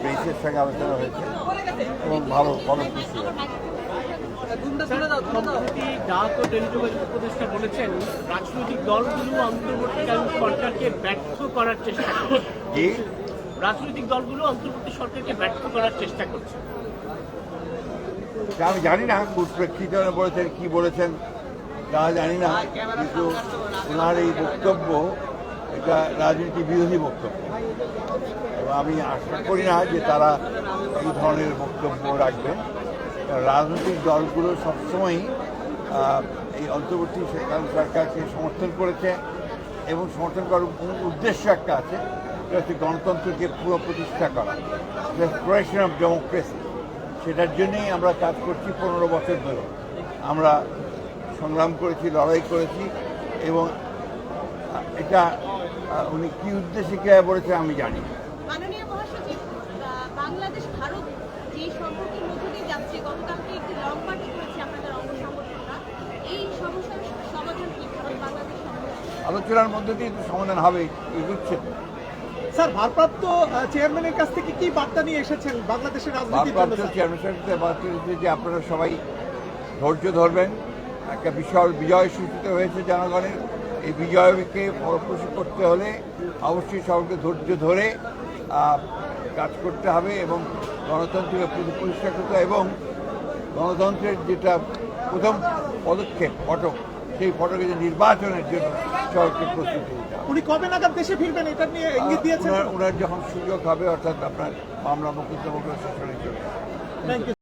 প্রেসের সঙ্গে আলোচনা হয়েছে এবং ভালো খুশি। ডাক ও টেলিযোগাযোগ উপদেষ্টা বলেছেন রাজনৈতিক দলগুলো অন্তর্বর্তীকালীন সরকারকে ব্যর্থ করার চেষ্টা করছে। রাজনৈতিক দলগুলো অন্তর্বর্তী সরকারকে ব্যর্থ করার চেষ্টা করছে। আমি জানি না কোন প্রেক্ষিতে বলেছেন, কি বলেছেন তা জানি না, কিন্তু ওনার এই বক্তব্য এটা রাজনীতি বিরোধী বক্তব্য এবং আমি আশা করি না যে তারা এই ধরনের বক্তব্য রাখবেন। রাজনৈতিক দলগুলো সবসময়ই এই অন্তর্বর্তী সরকারকে সমর্থন করেছে এবং সমর্থন করার উদ্দেশ্য একটা আছে, সেটা হচ্ছে গণতন্ত্রকে পুরো প্রতিষ্ঠা করা, রেস্টোরেশন অফ ডেমোক্রেসি। সেটার জন্যেই আমরা কাজ করছি 15 বছর ধরে। আমরা সংগ্রাম করেছি, লড়াই করেছি এবং এটা উনি কি উদ্দেশ্যে কে বলেছে আমি জানি। মাননীয় মহাসচিব, বাংলাদেশ ভারত যে সম্পর্কের মধ্য দিয়ে যাচ্ছে, গতকালকে একটি লং মার্চ করেছে আপনাদের অঙ্গ সংগঠনরা, এই সমস্যার সমাধান কি বাংলাদেশ আলোচনার মধ্যে দিয়ে সমাধান হবে, এগুচ্ছে। স্যার, ভারপ্রাপ্ত চেয়ারম্যানের কাছ থেকে কি বার্তা নিয়ে এসেছেন বাংলাদেশের রাজনীতির জন্য? ভারপ্রাপ্ত চেয়ারম্যান সাহেব বার্তা দিয়েছে যে আপনারা সবাই ধৈর্য ধরবেন। একটা বিশাল বিজয় সূচিত হয়েছে জনগণের। এই বিজয়কে ফলপ্রসূ করতে হলে অবশ্যই সবাইকে ধৈর্য ধরে কাজ করতে হবে এবং গণতন্ত্রকে প্রতিষ্ঠা করতে হবে এবং গণতন্ত্রের যেটা প্রথম পদক্ষেপ ফটক, সেই ফটকে যে নির্বাচনের জন্য সবাইকে প্রস্তুতি দিতে হবে। উনি কবে নাগাদ দেশে ফিরবেন এটা নিয়ে ইঙ্গিত দিয়েছেন? ওনার যখন সুযোগ হবে, অর্থাৎ আপনার মামলা মোকদ্দমাগুলো শেষ হয়ে চলে। Thank you.